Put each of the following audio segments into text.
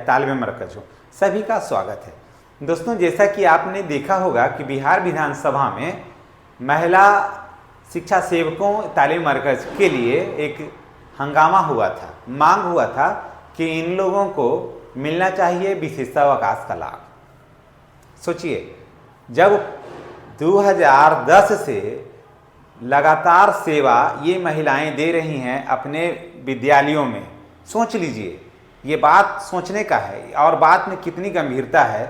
तालिब मरकज हो, सभी का स्वागत है। दोस्तों, जैसा कि आपने देखा होगा कि बिहार विधानसभा में महिला शिक्षा सेवकों तालीम मरकज के लिए एक हंगामा हुआ था, मांग हुआ था कि इन लोगों को मिलना चाहिए विशेषावकाश का लाभ। सोचिए, जब 2010 से लगातार सेवा ये महिलाएं दे रही हैं अपने विद्यालयों में, सोच लीजिए, ये बात सोचने का है और बात में कितनी गंभीरता है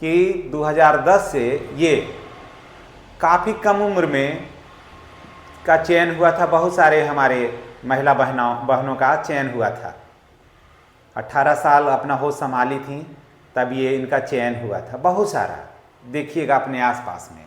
कि 2010 से ये काफ़ी कम उम्र में का चयन हुआ था। बहुत सारे हमारे महिला बहनों का चयन हुआ था। 18 साल अपना होश संभाली थी तब ये इनका चयन हुआ था। बहुत सारा देखिएगा अपने आसपास में,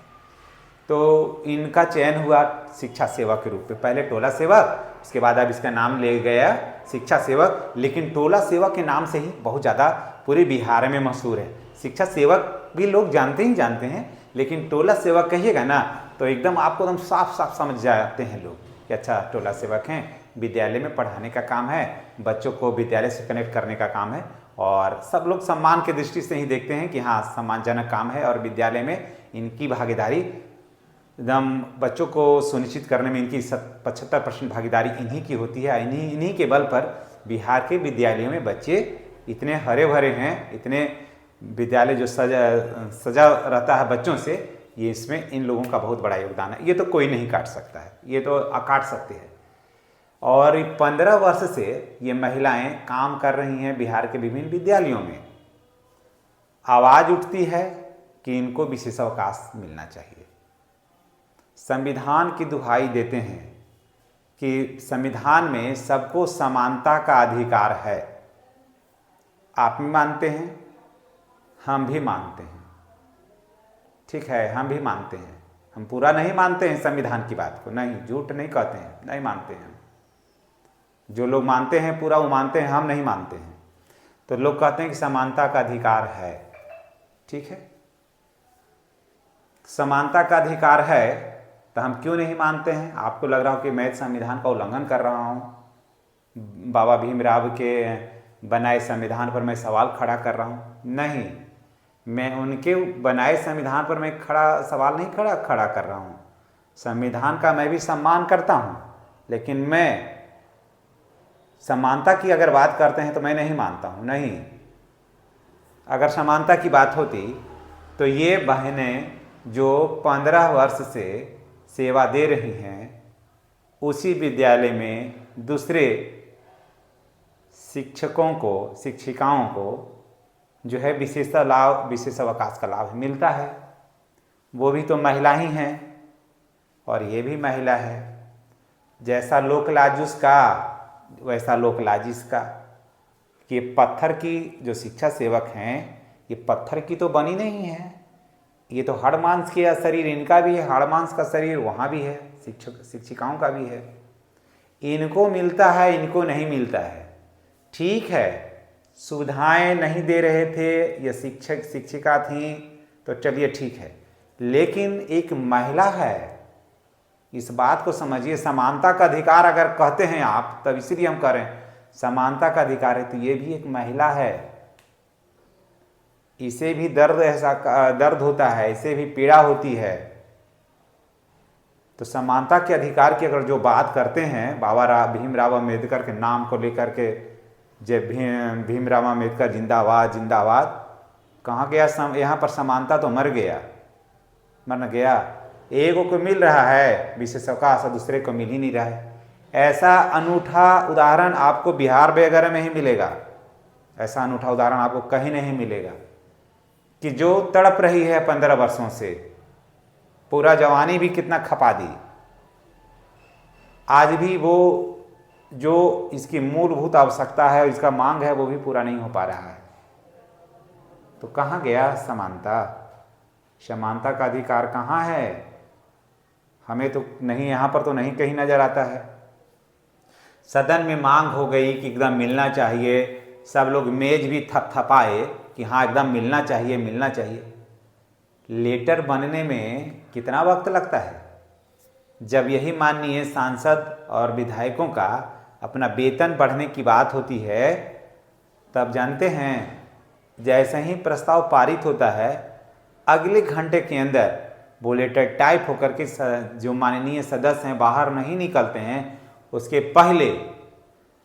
तो इनका चयन हुआ शिक्षा सेवक के रूप में। पहले टोला सेवक, उसके बाद अब इसका नाम ले गया शिक्षा सेवक। लेकिन टोला सेवक के नाम से ही बहुत ज़्यादा पूरे बिहार में मशहूर है। शिक्षा सेवक भी लोग जानते ही जानते हैं, लेकिन टोला सेवक कहिएगा ना तो एकदम आपको एकदम साफ साफ समझ जाते हैं लोग कि अच्छा, टोला सेवक हैं, विद्यालय में पढ़ाने का काम है, बच्चों को विद्यालय से कनेक्ट करने का काम है। और सब लोग सम्मान की दृष्टि से ही देखते हैं कि हाँ, सम्मानजनक काम है और विद्यालय में इनकी भागीदारी एकदम बच्चों को सुनिश्चित करने में इनकी 75% भागीदारी इन्हीं की होती है। इन्हीं के बल पर बिहार के विद्यालयों में बच्चे इतने हरे भरे हैं, इतने विद्यालय जो सजा रहता है बच्चों से, ये इसमें इन लोगों का बहुत बड़ा योगदान है। ये तो कोई नहीं काट सकता है, ये तो काट सकते हैं। और 15 वर्ष से ये महिलाएं काम कर रही हैं बिहार के विभिन्न विद्यालयों में। आवाज़ उठती है कि इनको विशेषावकाश मिलना चाहिए। संविधान की दुहाई देते हैं कि संविधान में सबको समानता का अधिकार है। आप भी मानते हैं, हम भी मानते हैं, ठीक है, हम भी मानते हैं। हम पूरा नहीं मानते हैं संविधान की बात को, नहीं, झूठ नहीं कहते हैं, नहीं मानते हैं। जो लोग मानते हैं पूरा वो मानते हैं, हम नहीं मानते हैं। तो लोग कहते हैं कि समानता का अधिकार है, ठीक है, समानता का अधिकार है, तो हम क्यों नहीं मानते हैं? आपको लग रहा हो कि मैं संविधान का उल्लंघन कर रहा हूँ, बाबा भीमराव के बनाए संविधान पर मैं सवाल खड़ा कर रहा हूँ। नहीं, मैं उनके बनाए संविधान पर मैं सवाल नहीं खड़ा कर रहा हूँ। संविधान का मैं भी सम्मान करता हूँ, लेकिन मैं समानता की अगर बात करते हैं तो मैं नहीं मानता हूँ। नहीं, अगर समानता की बात होती तो ये बहनें जो 15 वर्ष से सेवा दे रही हैं, उसी विद्यालय में दूसरे शिक्षकों को, शिक्षिकाओं को जो है विशेषावकाश का लाभ मिलता है। वो भी तो महिला ही हैं और ये भी महिला है। जैसा लोक लाज उसका वैसा लोक लाज इसका। कि पत्थर की जो शिक्षा सेवक हैं, ये पत्थर की तो बनी नहीं है, ये तो हाड़ मांस के शरीर इनका भी है, हाड़ मांस का शरीर वहाँ भी है, शिक्षिकाओं का भी है। इनको मिलता है, इनको नहीं मिलता है। ठीक है, सुविधाएं नहीं दे रहे थे, या शिक्षक शिक्षिका थी तो चलिए ठीक है, लेकिन एक महिला है, इस बात को समझिए। समानता का अधिकार अगर कहते हैं आप, तब इसीलिए हम कह रहे हैं समानता का अधिकार है, तो ये भी एक महिला है, इसे भी दर्द होता है, इसे भी पीड़ा होती है। तो समानता के अधिकार की अगर जो बात करते हैं बाबा भीमराव अम्बेडकर के नाम को लेकर के, जब भीमराव अम्बेडकर जिंदाबाद जिंदाबाद, कहाँ गया यहाँ पर समानता तो मर गया। एगो को मिल रहा है विशेषावकाश और दूसरे को मिल ही नहीं रहा है। ऐसा अनूठा उदाहरण आपको बिहार वगैरह में ही मिलेगा। ऐसा अनूठा उदाहरण आपको कहीं नहीं मिलेगा कि जो तड़प रही है 15 वर्षों से, पूरा जवानी भी कितना खपा दी, आज भी वो जो इसकी मूलभूत आवश्यकता है, इसका मांग है, वो भी पूरा नहीं हो पा रहा है। तो कहाँ गया समानता? समानता का अधिकार कहाँ है? हमें तो नहीं, यहाँ पर तो नहीं कहीं नजर आता है। सदन में मांग हो गई कि एकदम मिलना चाहिए, सब लोग मेज भी थपथपाए कि हाँ एकदम मिलना चाहिए, मिलना चाहिए। लेटर बनने में कितना वक्त लगता है? जब यही माननीय सांसद और विधायकों का अपना वेतन बढ़ने की बात होती है तब जानते हैं जैसे ही प्रस्ताव पारित होता है अगले घंटे के अंदर बुलेटिन टाइप होकर के जो माननीय सदस्य हैं बाहर नहीं निकलते हैं, उसके पहले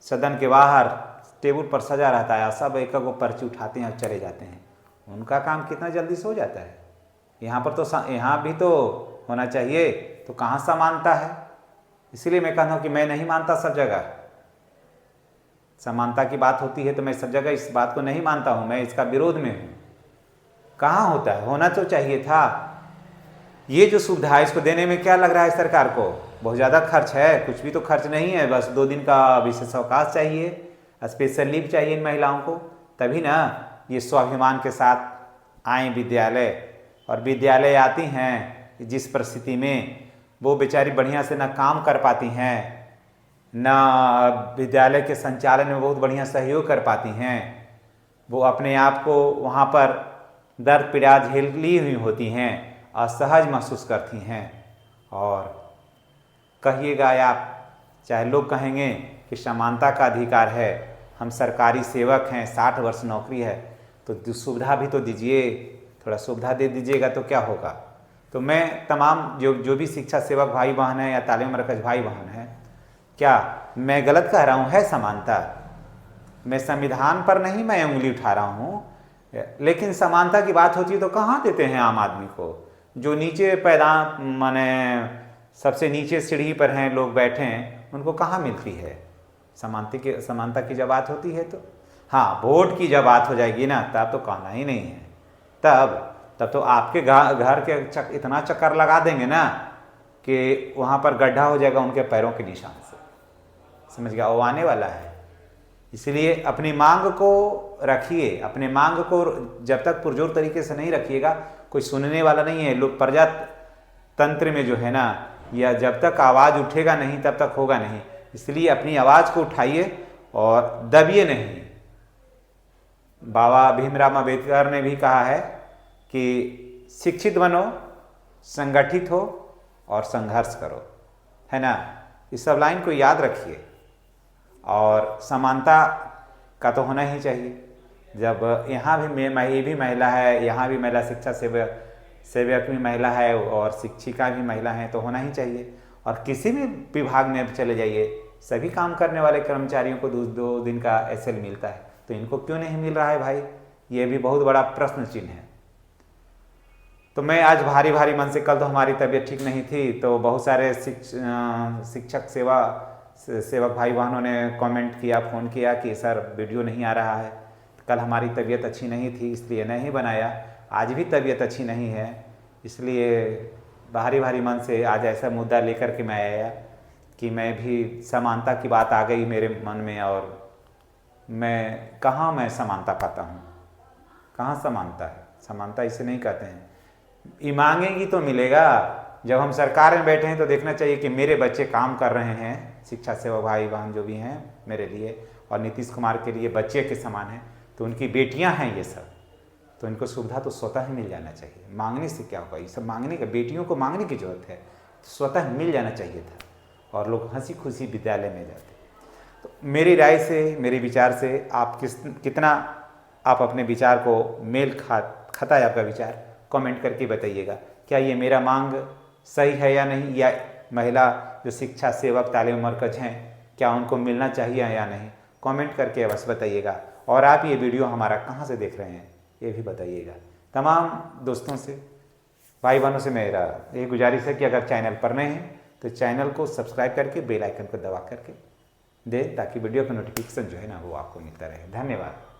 सदन के बाहर टेबल पर सजा रहता है, सब एक एक पर्ची उठाते हैं और चले जाते हैं। उनका काम कितना जल्दी से हो जाता है। यहाँ पर तो यहाँ भी तो होना चाहिए, तो कहाँ समानता है। इसलिए मैं कहता हूँ कि मैं नहीं मानता सब जगह समानता की बात होती है, तो मैं सब जगह इस बात को नहीं मानता हूँ, मैं इसका विरोध में हूँ। कहाँ होता है, होना तो चाहिए था। ये जो सुविधा है इसको देने में क्या लग रहा है सरकार को, बहुत ज़्यादा खर्च है, कुछ भी तो खर्च नहीं है, बस 2 दिन का विशेष अवकाश चाहिए, स्पेशल लीव चाहिए इन महिलाओं को, तभी ना ये स्वाभिमान के साथ आए विद्यालय। और विद्यालय आती हैं जिस परिस्थिति में वो बेचारी बढ़िया से ना काम कर पाती हैं, ना विद्यालय के संचालन में बहुत बढ़िया सहयोग कर पाती हैं, वो अपने आप को वहाँ पर दर्द पीड़ा झेली हुई होती हैं, असहज महसूस करती हैं। और कहिएगा आप, चाहे लोग कहेंगे कि समानता का अधिकार है, हम सरकारी सेवक हैं, 60 वर्ष नौकरी है, तो सुविधा भी तो दीजिए, थोड़ा सुविधा दे दीजिएगा तो क्या होगा। तो मैं तमाम जो भी शिक्षा सेवक भाई बहन हैं या तालीम मरकज भाई बहन हैं, क्या मैं गलत कह रहा हूँ? है समानता, मैं संविधान पर नहीं मैं उंगली उठा रहा हूँ, लेकिन समानता की बात होती है तो कहाँ देते हैं आम आदमी को, जो नीचे पैदा माने सबसे नीचे सीढ़ी पर हैं लोग बैठे हैं, उनको कहाँ मिलती है समानता की जब बात होती है तो। हाँ, वोट की जब बात हो जाएगी ना, तब तो कहना ही नहीं है। तब तो आपके घर के इतना चक्कर लगा देंगे ना कि वहाँ पर गड्ढा हो जाएगा उनके पैरों के निशान से, समझ गया, वो आने वाला है। इसलिए अपनी मांग को रखिए, अपने मांग को जब तक पुरजोर तरीके से नहीं रखिएगा, कोई सुनने वाला नहीं है। लोग प्रजातंत्र में जो है ना, या जब तक आवाज़ उठेगा नहीं तब तक होगा नहीं। इसलिए अपनी आवाज़ को उठाइए और दबिए नहीं। बाबा भीमराव अम्बेडकर ने भी कहा है कि शिक्षित बनो, संगठित हो और संघर्ष करो, है ना। इस सब लाइन को याद रखिए। और समानता का तो होना ही चाहिए। जब यहाँ भी ये भी महिला है, यहाँ भी महिला शिक्षा सेवक भी महिला है और शिक्षिका भी महिला है, तो होना ही चाहिए। और किसी भी विभाग में चले जाइए, सभी काम करने वाले कर्मचारियों को 2 दिन का एसएल मिलता है, तो इनको क्यों नहीं मिल रहा है भाई? ये भी बहुत बड़ा प्रश्न चिन्ह है। तो मैं आज भारी मन से, कल तो हमारी तबीयत ठीक नहीं थी, तो बहुत सारे शिक्षक सेवक भाई बहनों ने कमेंट किया, फ़ोन किया कि सर वीडियो नहीं आ रहा है। कल हमारी तबीयत अच्छी नहीं थी इसलिए नहीं बनाया, आज भी तबीयत अच्छी नहीं है, इसलिए भारी मन से आज ऐसा मुद्दा लेकर के मैं आया कि मैं भी समानता की बात आ गई मेरे मन में। और मैं समानता पाता हूँ? कहाँ समानता है? समानता इसे नहीं कहते हैं। ये मांगेंगी तो मिलेगा। जब हम सरकार में बैठे हैं तो देखना चाहिए कि मेरे बच्चे काम कर रहे हैं, शिक्षा सेवक भाई बहन जो भी हैं मेरे लिए और नीतीश कुमार के लिए बच्चे के समान हैं, तो उनकी बेटियां हैं ये सब, तो इनको सुविधा तो स्वतः ही मिल जाना चाहिए। मांगने से क्या होगा? ये सब मांगने का, बेटियों को मांगने की जरूरत है, तो स्वतः मिल जाना चाहिए था और लोग हंसी खुशी विद्यालय में जाते। तो मेरी राय से, मेरे विचार से आप कितना आप अपने विचार को मेल खाता है आपका विचार, कमेंट करके बताइएगा। क्या ये मेरा मांग सही है या नहीं, या महिला जो शिक्षा सेवक तालीम मरकज हैं क्या उनको मिलना चाहिए या नहीं, कमेंट करके अवश्य बताइएगा। और आप ये वीडियो हमारा कहाँ से देख रहे हैं ये भी बताइएगा। तमाम दोस्तों से, भाई बहनों से मेरा ये गुजारिश है कि अगर चैनल पर नए हैं तो चैनल को सब्सक्राइब करके बेल आइकन को दबा करके दें, ताकि वीडियो का नोटिफिकेशन जो है ना वो आपको मिलता रहे। धन्यवाद।